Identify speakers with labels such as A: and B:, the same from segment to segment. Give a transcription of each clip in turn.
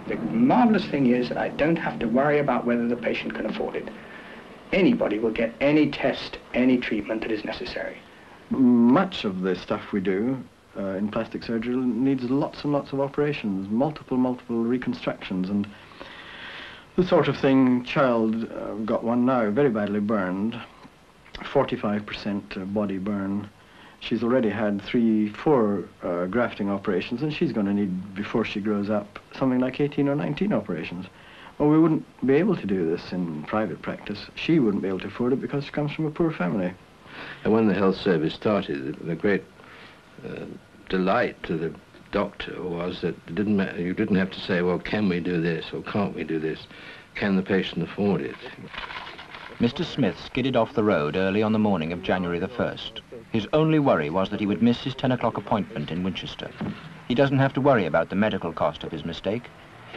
A: The marvellous thing is that I don't have to worry about whether the patient can afford it. Anybody will get any test, any treatment that is necessary.
B: Much of the stuff we do in plastic surgery needs lots and lots of operations, multiple reconstructions, and the sort of thing, child got one now, very badly burned, 45% body burn. She's already had 3-4 grafting operations, and she's going to need, before she grows up, something like 18 or 19 operations. Well, we wouldn't be able to do this in private practice. She wouldn't be able to afford it because she comes from a poor family.
C: And when the health service started, the great delight to the doctor was that it didn't matter, you didn't have to say, well, can we do this or can't we do this? Can the patient afford it?
D: Mr. Smith skidded off the road early on the morning of January the 1st. His only worry was that he would miss his 10 o'clock appointment in Winchester. He doesn't have to worry about the medical cost of his mistake.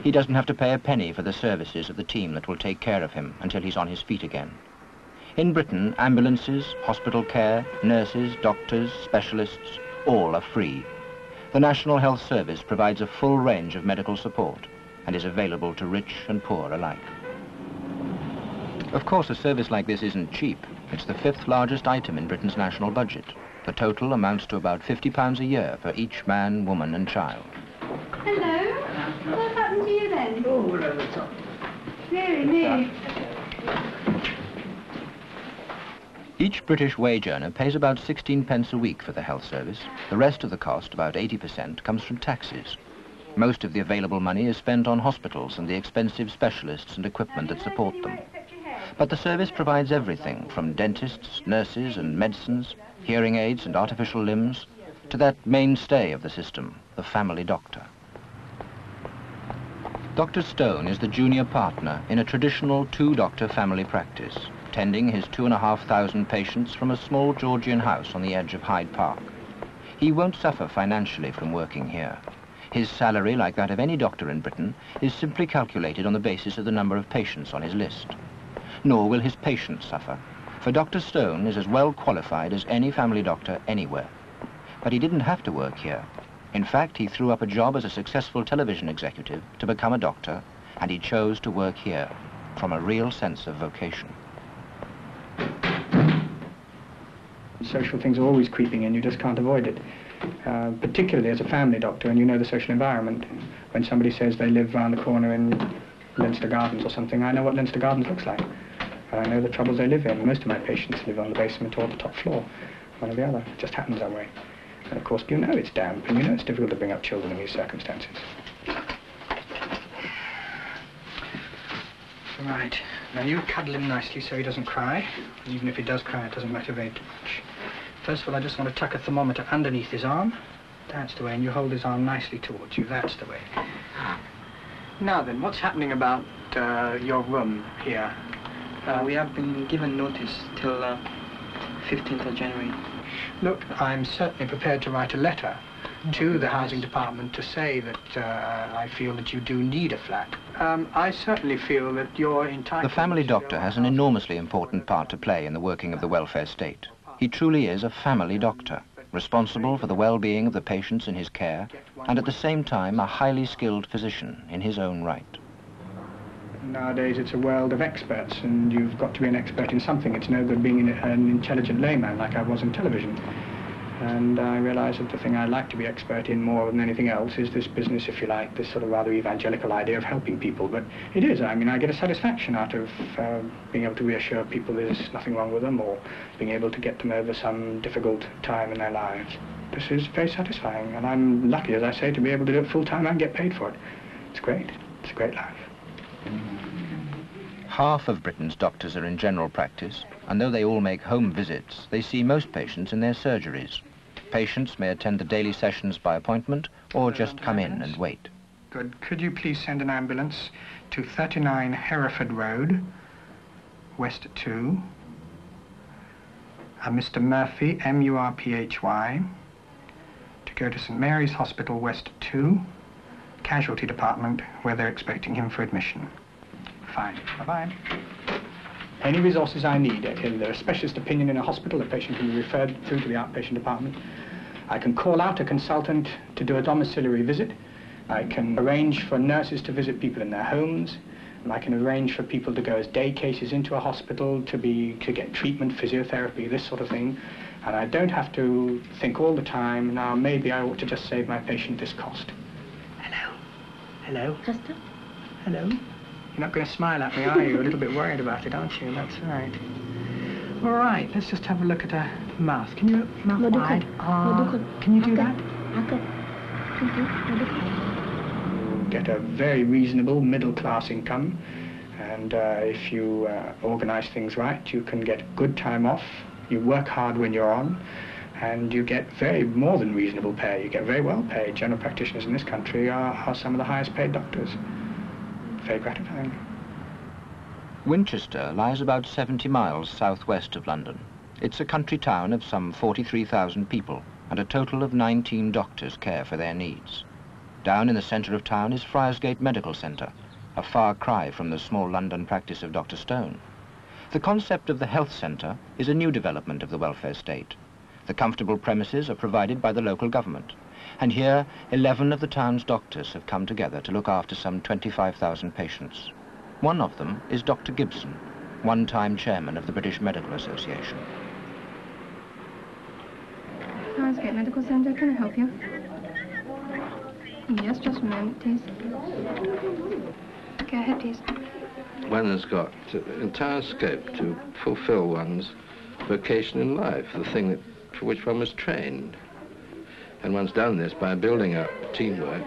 D: He doesn't have to pay a penny for the services of the team that will take care of him until he's on his feet again. In Britain, ambulances, hospital care, nurses, doctors, specialists, all are free. The National Health Service provides a full range of medical support and is available to rich and poor alike. Of course, a service like this isn't cheap. It's the 5th largest item in Britain's national budget. The total amounts to about £50 a year for each man, woman and child.
E: Hello? What happened to you then?
A: Oh, we're over the top.
E: Really me.
D: Each British wage earner pays about 16 pence a week for the health service. The rest of the cost, about 80%, comes from taxes. Most of the available money is spent on hospitals and the expensive specialists and equipment that support them. But the service provides everything from dentists, nurses and medicines, hearing aids and artificial limbs, to that mainstay of the system, the family doctor. Dr. Stone is the junior partner in a traditional 2-doctor family practice, tending his 2,500 patients from a small Georgian house on the edge of Hyde Park. He won't suffer financially from working here. His salary, like that of any doctor in Britain, is simply calculated on the basis of the number of patients on his list. Nor will his patients suffer, for Dr. Stone is as well qualified as any family doctor anywhere. But he didn't have to work here. In fact, he threw up a job as a successful television executive to become a doctor, and he chose to work here, from a real sense of vocation.
A: Social things are always creeping in, you just can't avoid it. Particularly as a family doctor, and you know the social environment. When somebody says they live round the corner in Leinster Gardens or something, I know what Leinster Gardens looks like. I know the troubles they live in. Most of my patients live on the basement or the top floor, one or the other. It just happens that way. And of course, you know it's damp, and you know it's difficult to bring up children in these circumstances. Right. Now you cuddle him nicely so he doesn't cry. Even if he does cry, it doesn't matter very much. First of all, I just want to tuck a thermometer underneath his arm. That's the way, and you hold his arm nicely towards you. That's the way. Now then, what's happening about your room here?
F: We have been given notice till 15th of January.
A: Look, I'm certainly prepared to write a letter to the housing department to say that I feel that you do need a flat. I certainly feel that you're entitled...
D: The family doctor has an enormously important part to play in the working of the welfare state. He truly is a family doctor, responsible for the well-being of the patients in his care, and at the same time a highly skilled physician in his own right.
A: Nowadays it's a world of experts, and you've got to be an expert in something. It's no good being an intelligent layman like I was in television. And I realize that the thing I like to be expert in more than anything else is this business, if you like, this sort of rather evangelical idea of helping people. But it is, I mean, I get a satisfaction out of being able to reassure people there's nothing wrong with them, or being able to get them over some difficult time in their lives. This is very satisfying, and I'm lucky, as I say, to be able to do it full-time and get paid for it. It's great. It's a great life.
D: Half of Britain's doctors are in general practice, and though they all make home visits, they see most patients in their surgeries. Patients may attend the daily sessions by appointment or just come in and wait.
A: Good. Could you please send an ambulance to 39 Hereford Road, West 2, Mr. Murphy, M-U-R-P-H-Y, to go to St. Mary's Hospital, West 2, Casualty Department, where they're expecting him for admission. Fine. Bye-bye. Any resources I need, if there's a specialist opinion in a hospital, the patient can be referred through to the outpatient department. I can call out a consultant to do a domiciliary visit. I can arrange for nurses to visit people in their homes. I can arrange for people to go as day cases into a hospital to get treatment, physiotherapy, this sort of thing. And I don't have to think all the time, now maybe I ought to just save my patient this cost. Hello? Hello?
E: Hester?
A: Hello? You're not going to smile at me, are you? A little bit worried about it, aren't you? That's right. All right, let's just have a look at her mouth. Can you mouth wide? Can you do that? Get a very reasonable middle-class income, and if you organize things right, you can get good time off. You work hard when you're on, and you get more than reasonable pay. You get very well paid. General practitioners in this country are some of the highest paid doctors. Very gratifying.
D: Winchester lies about 70 miles southwest of London. It's a country town of some 43,000 people, and a total of 19 doctors care for their needs. Down in the centre of town is Friarsgate Medical Centre, a far cry from the small London practice of Dr. Stone. The concept of the health centre is a new development of the welfare state. The comfortable premises are provided by the local government, and here 11 of the town's doctors have come together to look after some 25,000 patients. One of them is Dr. Gibson, one-time chairman of the British Medical Association.
E: Friarsgate Medical Centre, can I help you? Yes, just a moment, please. Go ahead, please.
C: One has got entire scope to fulfill one's vocation in life, the thing for which one was trained. And one's done this by building up teamwork,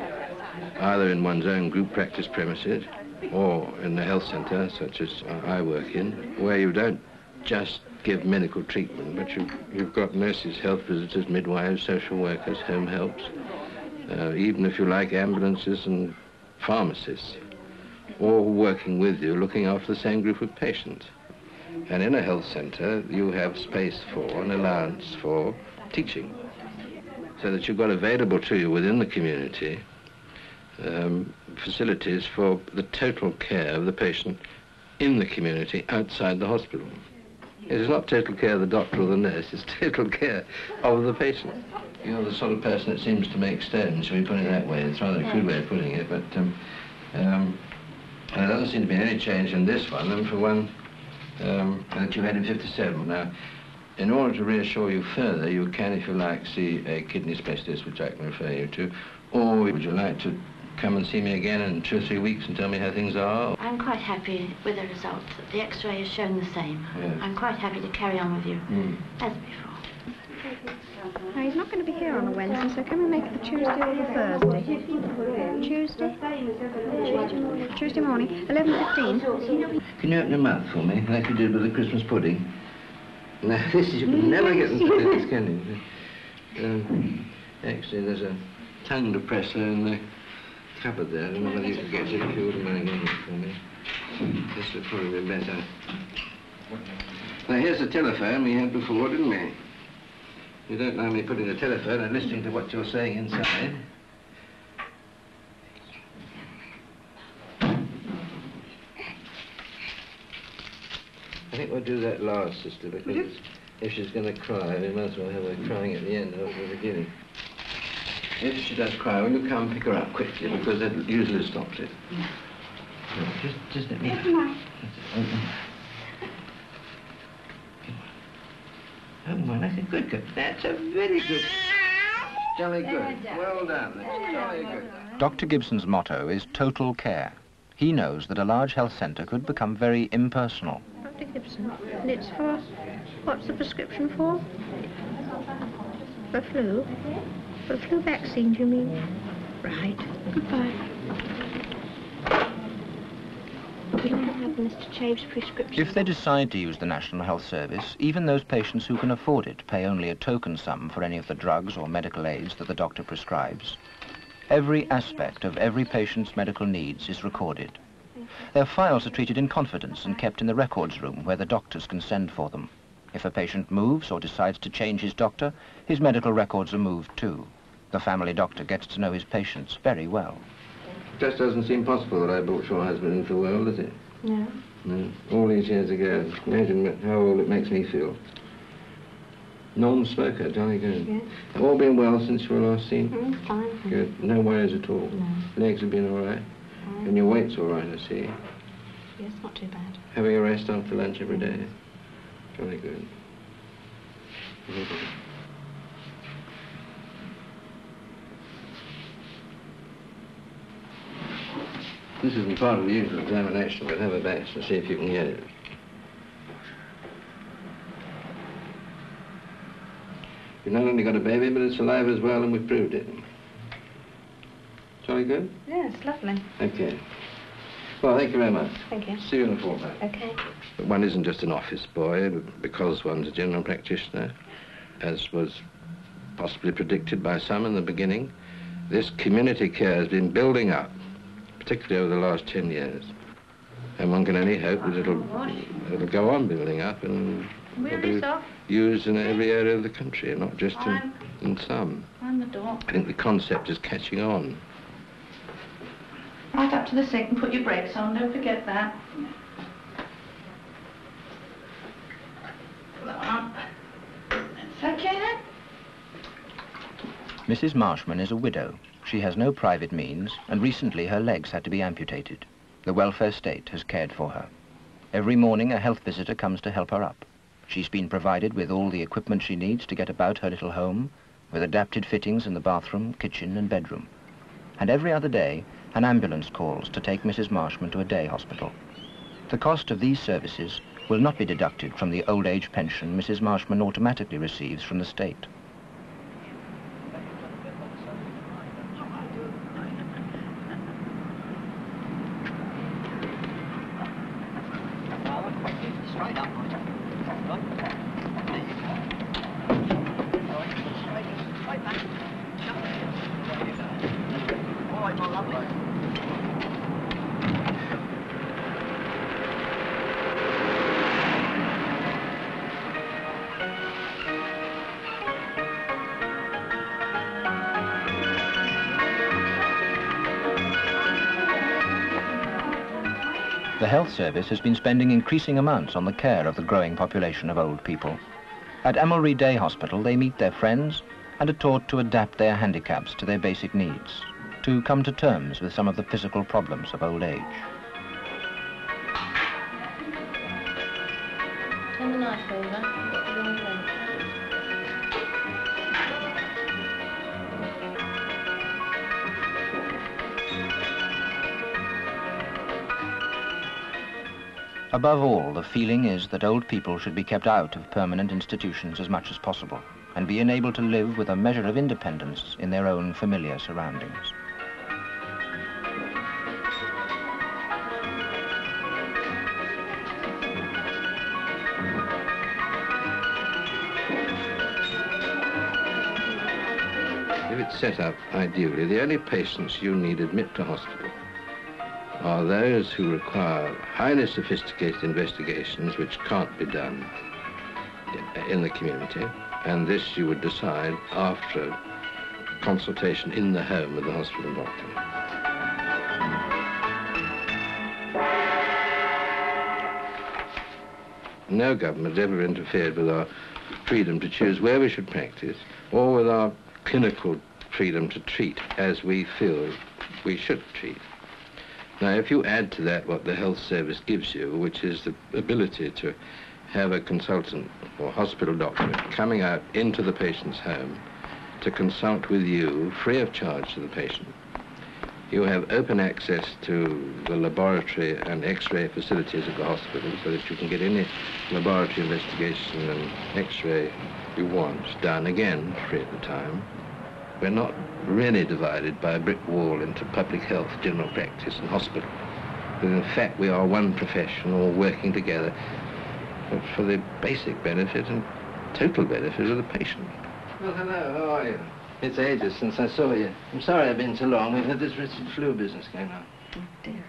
C: either in one's own group practice premises or in the health centre, such as I work in, where you don't just give medical treatment, but you've got nurses, health visitors, midwives, social workers, home helps, even if you like ambulances and pharmacists, all working with you, looking after the same group of patients. And in a health centre, you have space for and allowance for teaching, so that you've got available to you within the community facilities for the total care of the patient in the community outside the hospital. It is not total care of the doctor or the nurse, it's total care of the patient. You're the sort of person that seems to make stones, shall we put it that way? It's rather a crude way of putting it, but and there doesn't seem to be any change in this one, and for one that you had in 57. Now, in order to reassure you further, you can, if you like, see a kidney specialist, which I can refer you to, or would you like to come and see me again in 2 or 3 weeks and tell me how things are?
G: I'm quite happy with the results. The X-ray has shown the same.
C: Yes.
G: I'm quite happy to carry on with you as before.
E: No, he's not going to be here on a Wednesday, so can we make it the Tuesday or the Thursday? Tuesday? Tuesday morning, 11:15.
C: Can you open your mouth for me, like you did with the Christmas pudding? Now, this is, you can never get them to do this, can you? Actually, there's a tongue depressor in the cupboard there. I don't know whether you could get it if you wouldn't mind getting it for me. This would probably be better. Now, here's the telephone we had before, didn't we? You don't mind me putting the telephone and listening to what you're saying inside. I think we'll do that last, sister, because if she's going to cry, we might as well have her crying at the end, not at the beginning. If she does cry, will you come pick her up quickly, because that usually stops it. No, just let me... Oh, my, that's a good girl. That's a very good... Jolly good. Well done. That's jolly good.
D: Dr. Gibson's motto is total care. He knows that a large health centre could become very impersonal.
E: Dr. Gibson, and it's for... What's the prescription for? For flu? For flu vaccine, do you mean? Right. Goodbye. Could I have Mr. Chave's prescription?
D: If they decide to use the National Health Service, even those patients who can afford it pay only a token sum for any of the drugs or medical aids that the doctor prescribes. Every aspect of every patient's medical needs is recorded. Their files are treated in confidence and kept in the records room where the doctors can send for them. If a patient moves or decides to change his doctor, his medical records are moved too. The family doctor gets to know his patients very well.
C: It just doesn't seem possible that I brought your husband into the world, does it?
G: No.
C: No. All these years ago. Imagine how old it makes me feel. Non-smoker, jolly good.
G: Yeah.
C: All been well since you were last seen?
G: Fine.
C: Good. No worries at all?
G: No.
C: Legs have been all right?
G: Fine.
C: And your weight's all right, I see.
G: Yes, not too bad.
C: Having a rest after lunch every day? Jolly good. This isn't part of the usual examination, but have a bash and see if you can get it. You've not only got a baby, but it's alive as well, and we've proved it. Jolly good?
G: Yes, lovely.
C: Okay. Well, thank you very much.
G: Thank you.
C: See you in a fortnight.
G: Okay.
C: But one isn't just an office boy because one's a general practitioner, as was possibly predicted by some in the beginning. This community care has been building up, particularly over the last 10 years. And one can only hope that it'll go on building up and will be used in every area of the country, and not just in some.
E: I'm the door.
C: I think the concept is catching on.
E: Right up to the sink and put your brakes on, don't forget that. Put that one on. That's okay then.
D: Mrs. Marshman is a widow. She has no private means, and recently her legs had to be amputated. The welfare state has cared for her. Every morning a health visitor comes to help her up. She's been provided with all the equipment she needs to get about her little home, with adapted fittings in the bathroom, kitchen and bedroom. And every other day, an ambulance calls to take Mrs. Marshman to a day hospital. The cost of these services will not be deducted from the old age pension Mrs. Marshman automatically receives from the state. The health service has been spending increasing amounts on the care of the growing population of old people. At Emelry Day Hospital, they meet their friends and are taught to adapt their handicaps to their basic needs, to come to terms with some of the physical problems of old age.
G: Turn the knife over. Got the wrong way.
D: Above all, the feeling is that old people should be kept out of permanent institutions as much as possible and be enabled to live with a measure of independence in their own familiar surroundings.
C: If it's set up ideally, the only patients you need admit to hospital are those who require highly sophisticated investigations which can't be done in the community, and this you would decide after consultation in the home with the hospital doctor. No government has ever interfered with our freedom to choose where we should practice, or with our clinical freedom to treat as we feel we should treat. Now, if you add to that what the health service gives you, which is the ability to have a consultant or hospital doctor coming out into the patient's home to consult with you free of charge to the patient. You have open access to the laboratory and X-ray facilities of the hospital so that you can get any laboratory investigation and X-ray you want done, again, free at the time. We're not really divided by a brick wall into public health, general practice and hospital. But in fact, we are one profession, all working together for the basic benefit and total benefit of the patient. Well, hello, how are you? It's ages since I saw you. I'm sorry I've been so long. We've had this wretched flu business going on.
G: Oh, dear.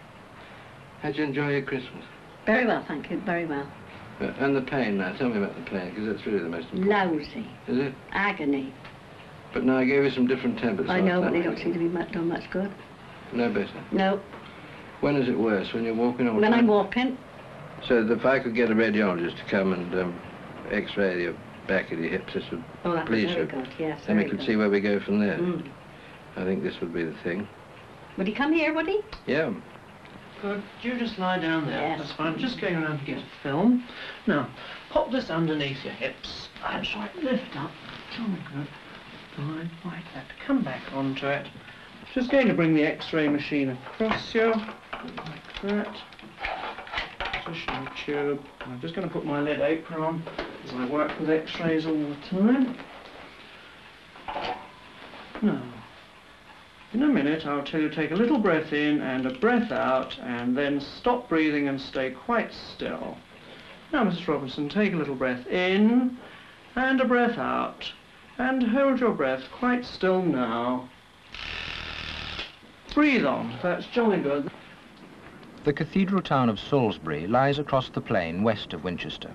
C: How'd you enjoy your Christmas?
G: Very well, thank you. Very well.
C: And the pain now. Tell me about the pain, because that's really the most important.
G: Lousy.
C: Is it?
G: Agony.
C: But now I gave you some different tablets.
G: I know,
C: last
G: but they
C: time.
G: don't seem to be done much good.
C: No better.
G: No.
C: When is it worse? When you're walking or
G: When I'm walking.
C: So if I could get a radiologist to come and X-ray your back of your hips, this would
H: that
C: please
H: very
C: you.
H: good, yes.
C: Then we
H: very
C: could
H: good.
C: see where we go from there.
H: Mm.
C: I think this would be the thing.
H: Would he come here, would he?
C: Yeah.
F: Good. You just lie down there.
H: Yes.
F: That's fine. I'm just going around to get a film. Now, pop this underneath your hips. That's right. Lift up. Oh, good. Fine. Like that. Come back onto it. Just going to bring the X-ray machine across you. Like that. Position the tube. I'm just going to put my lead apron on because I work with X-rays all the time. Now, in a minute I'll tell you to take a little breath in and a breath out and then stop breathing and stay quite still. Now, Mrs. Robinson, take a little breath in and a breath out and hold your breath quite still now. Breathe on. That's jolly good.
D: The cathedral town of Salisbury lies across the plain west of Winchester.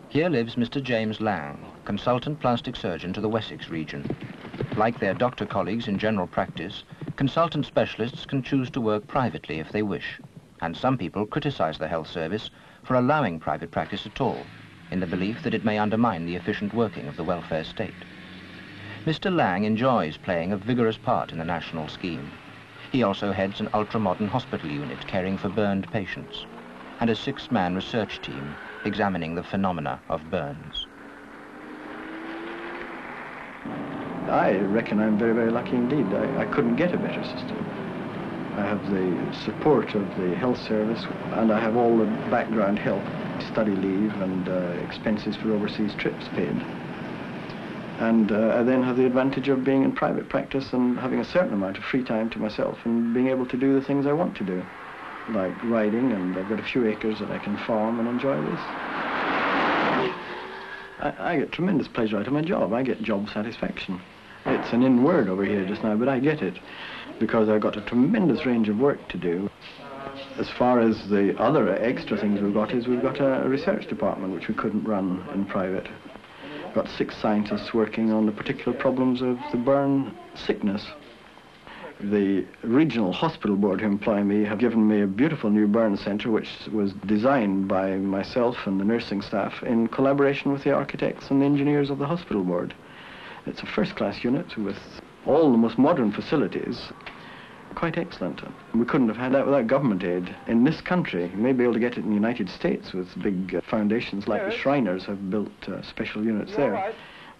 D: Here lives Mr. James Lang, consultant plastic surgeon to the Wessex region. Like their doctor colleagues in general practice, consultant specialists can choose to work privately if they wish, and some people criticize the health service for allowing private practice at all, in the belief that it may undermine the efficient working of the welfare state. Mr. Lang enjoys playing a vigorous part in the national scheme. He also heads an ultra-modern hospital unit caring for burned patients, and a 6-man research team examining the phenomena of burns.
B: I reckon I'm very, very lucky indeed. I couldn't get a better system. I have the support of the health service, and I have all the background help, study leave and expenses for overseas trips paid. And I then have the advantage of being in private practice and having a certain amount of free time to myself and being able to do the things I want to do, like riding, and I've got a few acres that I can farm and enjoy this. I get tremendous pleasure out of my job. I get job satisfaction. It's an in word over here just now, but I get it because I've got a tremendous range of work to do. As far as the other extra things we've got is we've got a research department which we couldn't run in private. We've got 6 scientists working on the particular problems of the burn sickness. The regional hospital board who employ me have given me a beautiful new burn centre which was designed by myself and the nursing staff in collaboration with the architects and the engineers of the hospital board. It's a first-class unit with all the most modern facilities, quite excellent. We couldn't have had that without government aid in this country. You may be able to get it in the United States with big foundations like the Shriners have built special units there.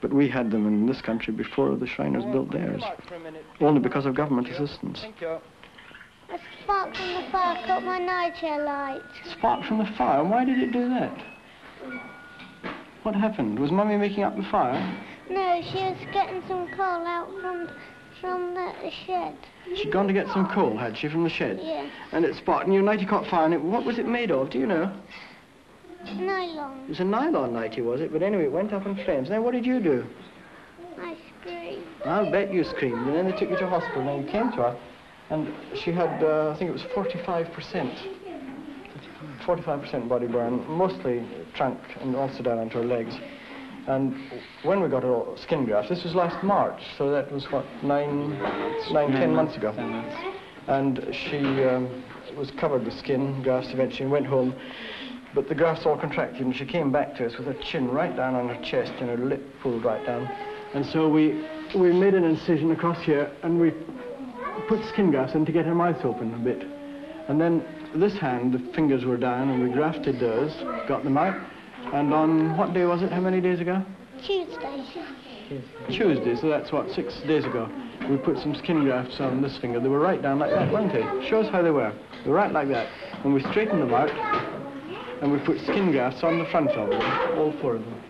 B: But we had them in this country before the Shriners built theirs, only because of government assistance.
I: A spark from the fire caught my nightshade light.
B: Spark from the fire? Why did it do that? What happened? Was Mummy making up the fire?
I: No, she was getting some coal out from the shed.
B: She'd gone to get some coal, had she, from the shed?
I: Yeah.
B: And it sparked, and your nightie caught fire, and what was it made of, do you know?
I: Nylon.
B: It was a nylon nightie, was it? But anyway, it went up in flames. Now, what did you do?
I: I screamed.
B: I'll bet you screamed, and then they took you to hospital, and you came to her, and she had, I think it was 45% body burn, mostly trunk, and also down onto her legs. And when we got her skin graft, this was last March, so that was, what, 10 months ago. And she was covered with skin grafts eventually and went home. But the grafts all contracted, and she came back to us with her chin right down on her chest and her lip pulled right down. And so we made an incision across here, and we put skin grafts in to get her mouth open a bit. And then this hand, the fingers were down, and we grafted those, got them out. And on what day was it? How many days ago?
I: Tuesday.
B: Tuesday, so that's what, 6 days ago. We put some skin grafts on this finger. They were right down like that, weren't they? Show us how they were. They were right like that. And we straightened them out, and we put skin grafts on the front of them, all 4 of them.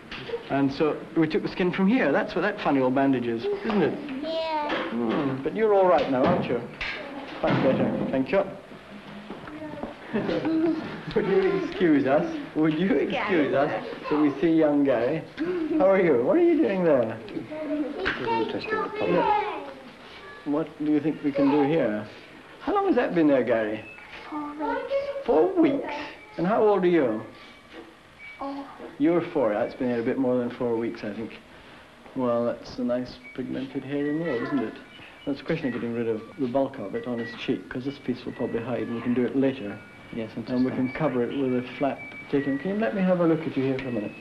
B: And so we took the skin from here. That's what that funny old bandage is, isn't it?
I: Yeah.
B: But you're all right now, aren't you? Much better. Thank you. Would you excuse us? Would you excuse us so we see young Gary? How are you? What are you doing there? Yeah. What do you think we can do here? How long has that been there, Gary?
I: 4 weeks.
B: 4 weeks? And how old are you?
I: 4.
B: You're 4. That's been there a bit more than 4 weeks, I think. Well, that's a nice pigmented hairy mole, isn't it? That's a question of getting rid of the bulk of it on his cheek, because this piece will probably hide, and we can do it later.
F: Yes,
B: and we can cover it with a flap. Can you let me have a look at you here for a minute?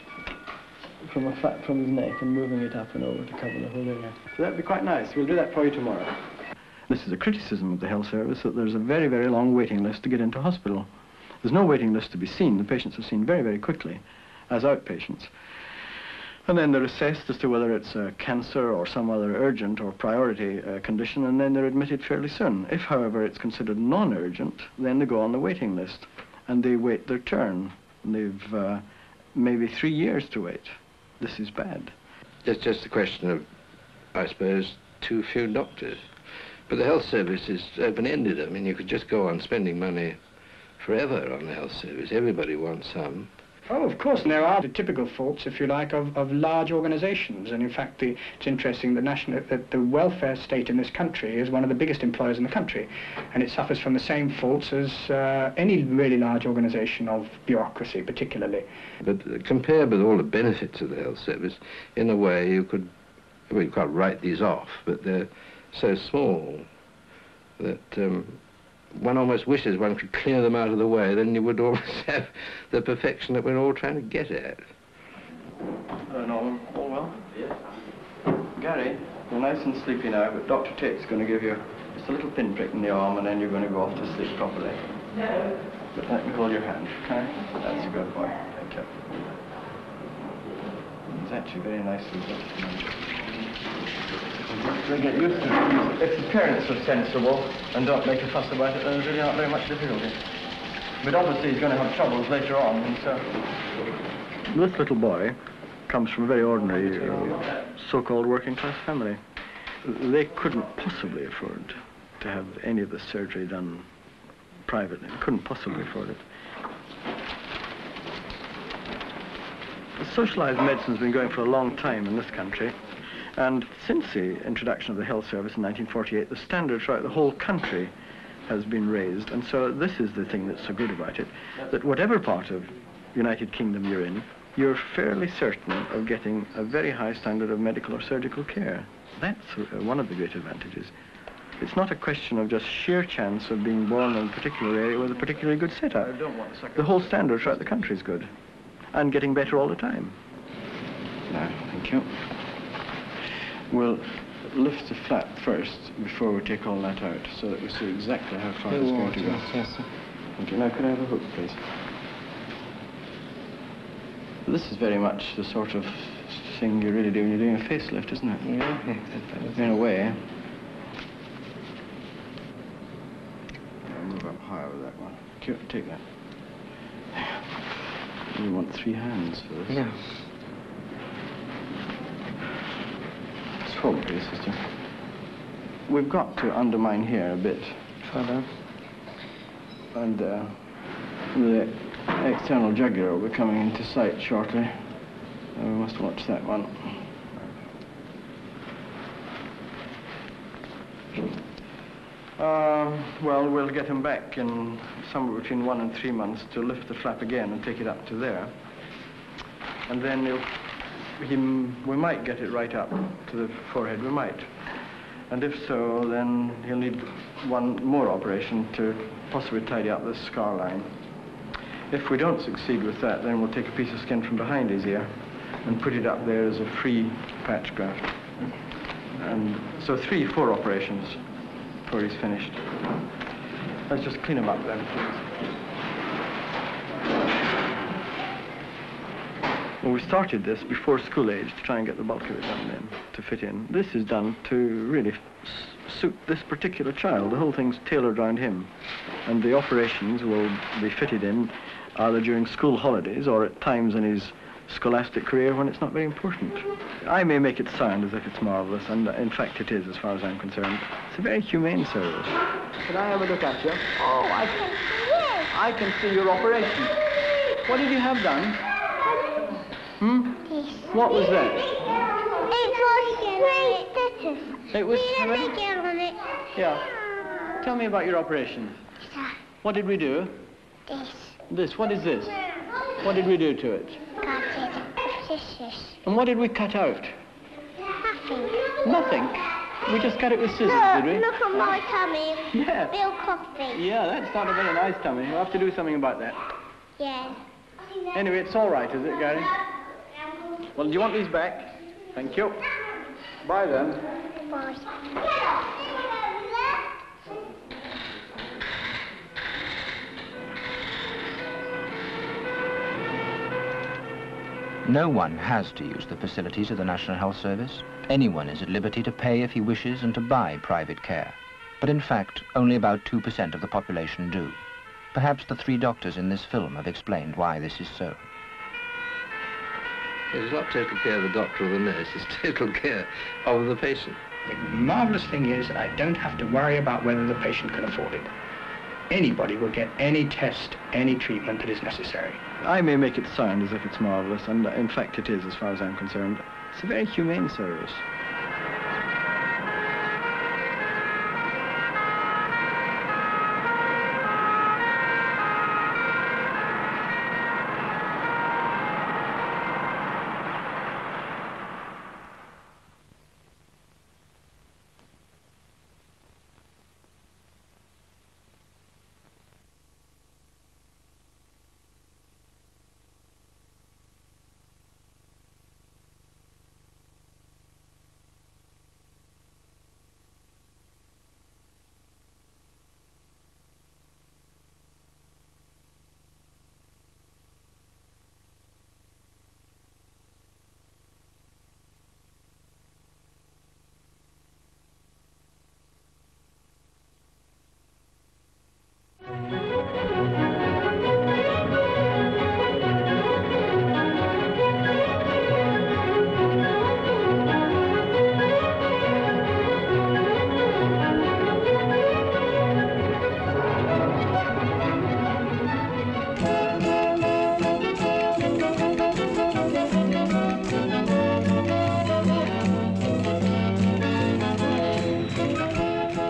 B: from a flap from his neck and moving it up and over to cover the whole area. So that'd be quite nice. We'll do that for you tomorrow. This is a criticism of the health service, that there's a very, very long waiting list to get into hospital. There's no waiting list to be seen. The patients are seen very, very quickly as outpatients. And then they're assessed as to whether it's cancer or some other urgent or priority condition, and then they're admitted fairly soon. If, however, it's considered non-urgent, then they go on the waiting list, and they wait their turn. They've maybe 3 years to wait. This is bad.
C: It's just a question of, I suppose, too few doctors. But the health service is open-ended. I mean, you could just go on spending money forever on the health service. Everybody wants some.
A: Oh, of course, and there are the typical faults, if you like, of large organisations. And in fact, it's interesting that the welfare state in this country is one of the biggest employers in the country, and it suffers from the same faults as any really large organisation of bureaucracy, particularly.
C: But compared with all the benefits of the health service, in a way, you can't write these off, but they're so small that one almost wishes one could clear them out of the way, then you would almost have the perfection that we're all trying to get at.
B: Hello, Norman. All well? Yes. Gary, you're nice and sleepy now, but Dr. Tate's going to give you just a little pinprick in the arm, and then you're going to go off to sleep properly. No. But let me hold your hand, okay? That's a good boy. Thank you. It's actually very nicely done. They get used to it. If the parents are sensible and don't make a fuss about it, then there's really not very much difficulty. But obviously he's going to have troubles later on, and so... This little boy comes from a very ordinary, so-called working-class family. They couldn't possibly afford to have any of the surgery done privately. They couldn't possibly afford it. Socialised medicine's been going for a long time in this country. And since the introduction of the health service in 1948, the standard throughout the whole country has been raised. And so this is the thing that's so good about it, that whatever part of United Kingdom you're in, you're fairly certain of getting a very high standard of medical or surgical care. That's one of the great advantages. It's not a question of just sheer chance of being born in a particular area with a particularly good setup. The whole standard throughout the country is good, and getting better all the time. Now, thank you. We'll lift the flap first before we take all that out, so that we see exactly how far it's going to go.
F: Yes, sir.
B: Okay, now could I have a hook, please? This is very much the sort of thing you really do when you're doing a facelift, isn't it?
F: Yeah.
B: In a way. I'll move up higher with that one. Take that. You want 3 hands for this?
F: Yeah.
B: Hold, please, sister. We've got to undermine here a bit further. And the external jugular will be coming into sight shortly. We must watch that one. Well, we'll get him back in somewhere between 1 and 3 months to lift the flap again and take it up to there. And then we might get it right up to the forehead, we might. And if so, then he'll need one more operation to possibly tidy up this scar line. If we don't succeed with that, then we'll take a piece of skin from behind his ear and put it up there as a free patch graft. And so 3-4 operations before he's finished. Let's just clean him up then, please. Well, we started this before school age to try and get the bulk of it done then, to fit in. This is done to really suit this particular child. The whole thing's tailored around him. And the operations will be fitted in either during school holidays or at times in his scholastic career when it's not very important. I may make it sound as if it's marvellous, and in fact it is as far as I'm concerned. It's a very humane service. Can I have a look at you? Oh, I can see your operation. What did you have done?
I: This.
B: What was that?
I: It was 3 stitches.
B: It was
I: With a
B: 3?
I: big L on it.
B: Yeah. Tell me about your operation. What did we do?
I: This.
B: This. What is this? What did we do to it?
I: Cut it with scissors.
B: And what did we cut out?
I: Nothing.
B: Nothing. We just cut it with scissors, did we?
I: Look at my tummy.
B: Yeah.
I: Bill Coffee.
B: Yeah, that's not a very nice tummy. We'll have to do something about that.
I: Yeah.
B: Anyway, it's all right, is it, Gary? Well, do you want these back? Thank you. Bye then.
I: Bye.
D: No one has to use the facilities of the National Health Service. Anyone is at liberty to pay if he wishes and to buy private care. But in fact, only about 2% of the population do. Perhaps the 3 doctors in this film have explained why this is so.
C: It's not total care of the doctor or the nurse, it's total care of the patient.
A: The marvellous thing is that I don't have to worry about whether the patient can afford it. Anybody will get any test, any treatment that is necessary.
B: I may make it sound as if it's marvellous, and in fact it is as far as I'm concerned. It's a very humane service.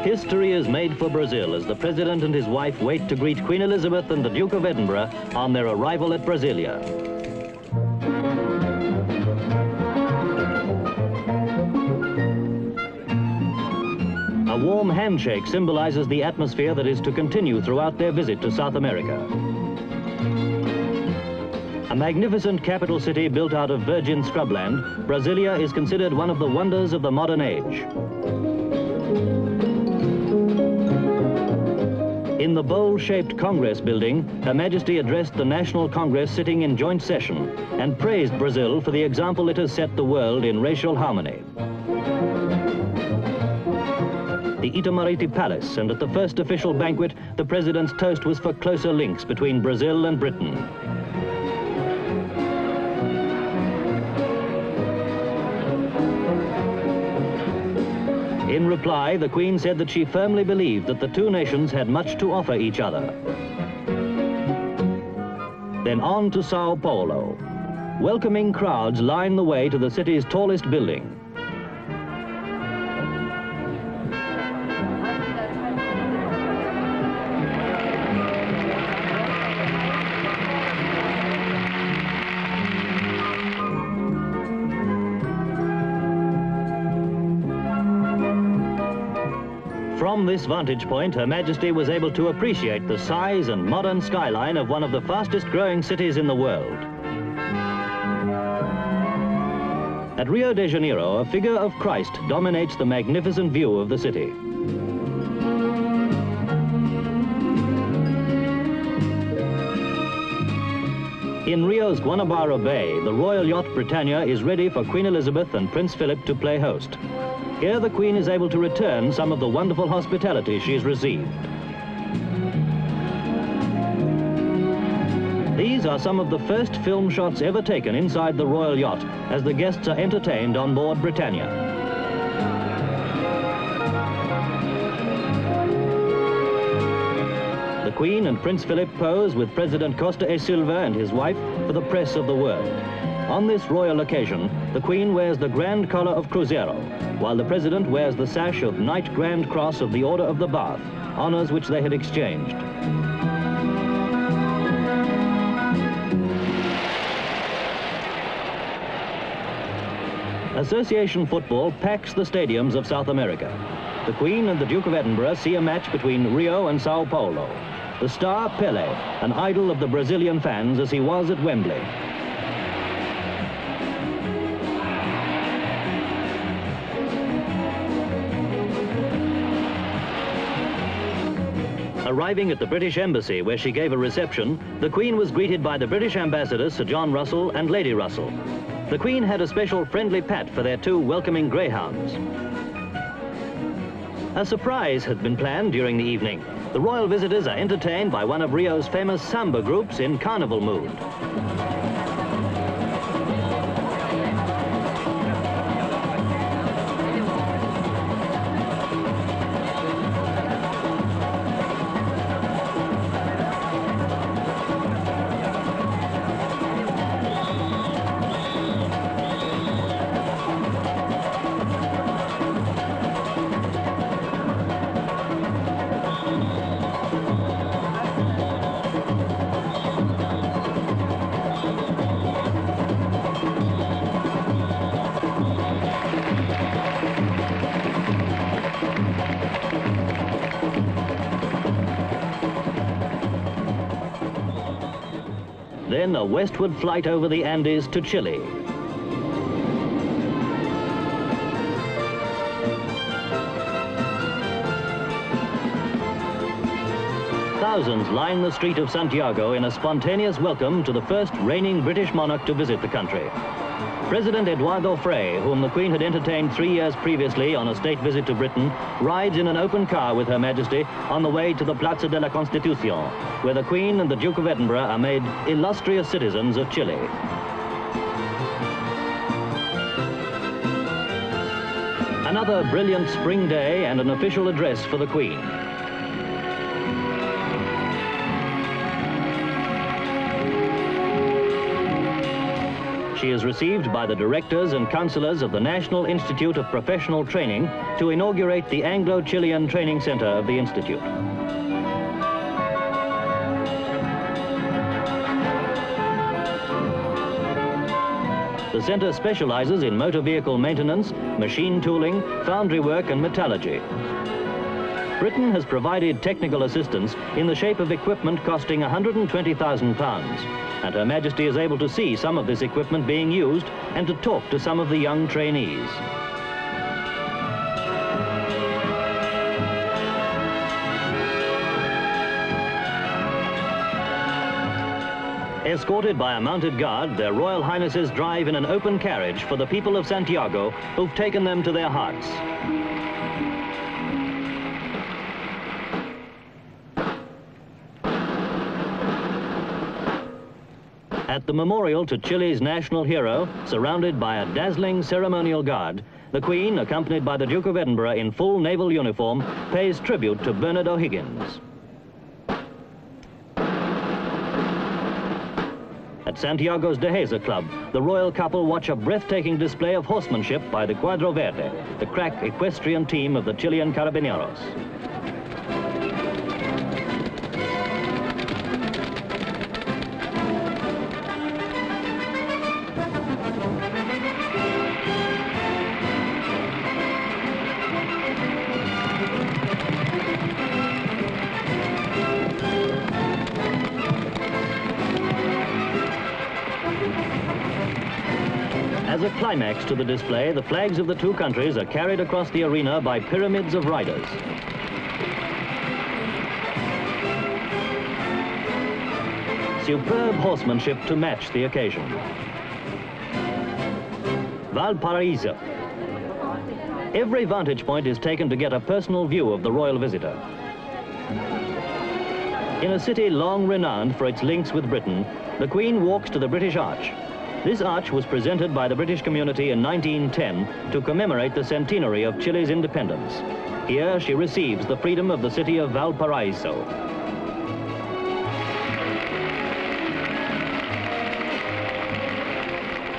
J: History is made for Brazil as the President and his wife wait to greet Queen Elizabeth and the Duke of Edinburgh on their arrival at Brasilia. A warm handshake symbolizes the atmosphere that is to continue throughout their visit to South America. A magnificent capital city built out of virgin scrubland, Brasilia is considered one of the wonders of the modern age. In the bowl-shaped Congress building, Her Majesty addressed the National Congress sitting in joint session and praised Brazil for the example it has set the world in racial harmony. The Itamaraty Palace, and at the first official banquet, the President's toast was for closer links between Brazil and Britain. In reply, the Queen said that she firmly believed that the two nations had much to offer each other. Then on to Sao Paulo. Welcoming crowds line the way to the city's tallest building. From this vantage point, Her Majesty was able to appreciate the size and modern skyline of one of the fastest growing cities in the world. At Rio de Janeiro, a figure of Christ dominates the magnificent view of the city. In Rio's Guanabara Bay, the royal yacht Britannia is ready for Queen Elizabeth and Prince Philip to play host. Here the Queen is able to return some of the wonderful hospitality she's received. These are some of the first film shots ever taken inside the royal yacht as the guests are entertained on board Britannia. The Queen and Prince Philip pose with President Costa e Silva and his wife for the press of the world. On this royal occasion, the Queen wears the Grand Collar of Cruzeiro, while the President wears the sash of Knight Grand Cross of the Order of the Bath, honors which they had exchanged. Association football packs the stadiums of South America. The Queen and the Duke of Edinburgh see a match between Rio and Sao Paulo. The star Pelé, an idol of the Brazilian fans as he was at Wembley. Arriving at the British Embassy, where she gave a reception, the Queen was greeted by the British ambassadors Sir John Russell and Lady Russell. The Queen had a special friendly pat for their 2 welcoming greyhounds. A surprise had been planned during the evening. The royal visitors are entertained by one of Rio's famous samba groups in carnival mood. Then a westward flight over the Andes to Chile. Thousands line the street of Santiago in a spontaneous welcome to the first reigning British monarch to visit the country. President Eduardo Frei, whom the Queen had entertained 3 years previously on a state visit to Britain, rides in an open car with Her Majesty on the way to the Plaza de la Constitución, where the Queen and the Duke of Edinburgh are made illustrious citizens of Chile. Another brilliant spring day and an official address for the Queen. She is received by the directors and councillors of the National Institute of Professional Training to inaugurate the Anglo-Chilean Training Center of the Institute. The center specializes in motor vehicle maintenance, machine tooling, foundry work and metallurgy. Britain has provided technical assistance in the shape of equipment costing £120,000. And Her Majesty is able to see some of this equipment being used and to talk to some of the young trainees. Escorted by a mounted guard, their Royal Highnesses drive in an open carriage for the people of Santiago who've taken them to their hearts. At the memorial to Chile's national hero, surrounded by a dazzling ceremonial guard, the Queen, accompanied by the Duke of Edinburgh in full naval uniform, pays tribute to Bernard O'Higgins. At Santiago's Dehesa Club, the royal couple watch a breathtaking display of horsemanship by the Cuadro Verde, the crack equestrian team of the Chilean Carabineros. As a climax to the display, the flags of the 2 countries are carried across the arena by pyramids of riders. Superb horsemanship to match the occasion. Valparaiso. Every vantage point is taken to get a personal view of the royal visitor. In a city long renowned for its links with Britain, the Queen walks to the British Arch. This arch was presented by the British community in 1910 to commemorate the centenary of Chile's independence. Here she receives the freedom of the city of Valparaiso.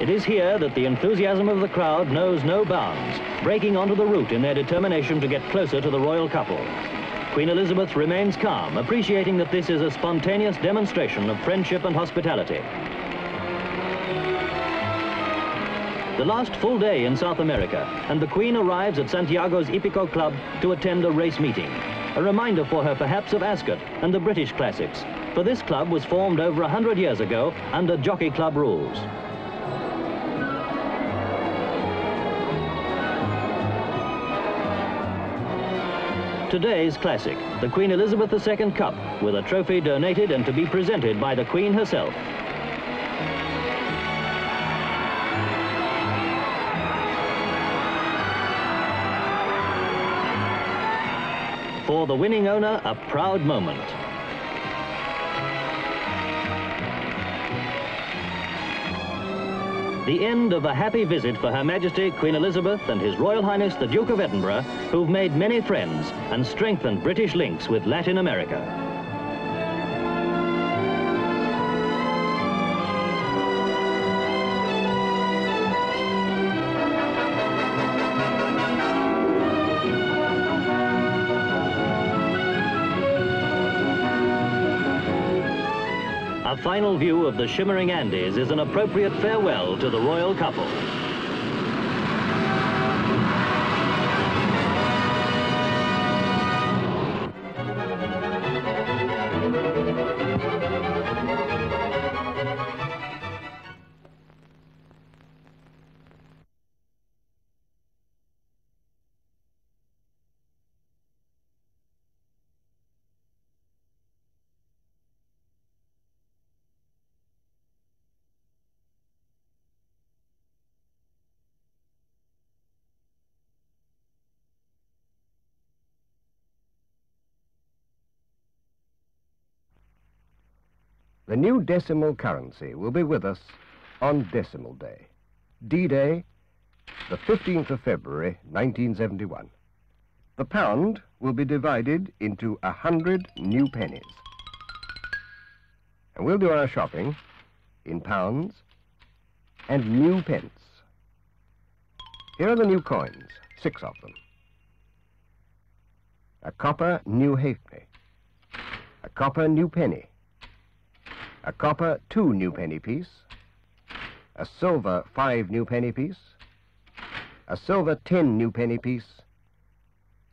J: It is here that the enthusiasm of the crowd knows no bounds, breaking onto the route in their determination to get closer to the royal couple. Queen Elizabeth remains calm, appreciating that this is a spontaneous demonstration of friendship and hospitality. The last full day in South America, and the Queen arrives at Santiago's Hípico Club to attend a race meeting. A reminder for her perhaps of Ascot and the British classics, for this club was formed over 100 years ago under Jockey Club rules. Today's classic, the Queen Elizabeth II Cup, with a trophy donated and to be presented by the Queen herself. For the winning owner, a proud moment. The end of a happy visit for Her Majesty Queen Elizabeth and His Royal Highness the Duke of Edinburgh, who've made many friends and strengthened British links with Latin America. A final view of the shimmering Andes is an appropriate farewell to the royal couple.
K: The new decimal currency will be with us on Decimal Day, D-Day, the 15th of February, 1971. The pound will be divided into 100 new pennies. And we'll do our shopping in pounds and new pence. Here are the new coins, 6 of them. A copper new halfpenny, a copper new penny, a copper 2 new penny piece, a silver 5 new penny piece, a silver 10 new penny piece,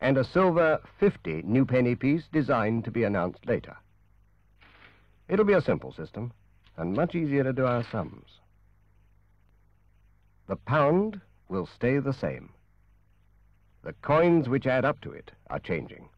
K: and a silver 50 new penny piece designed to be announced later. It'll be a simple system and much easier to do our sums. The pound will stay the same. The coins which add up to it are changing.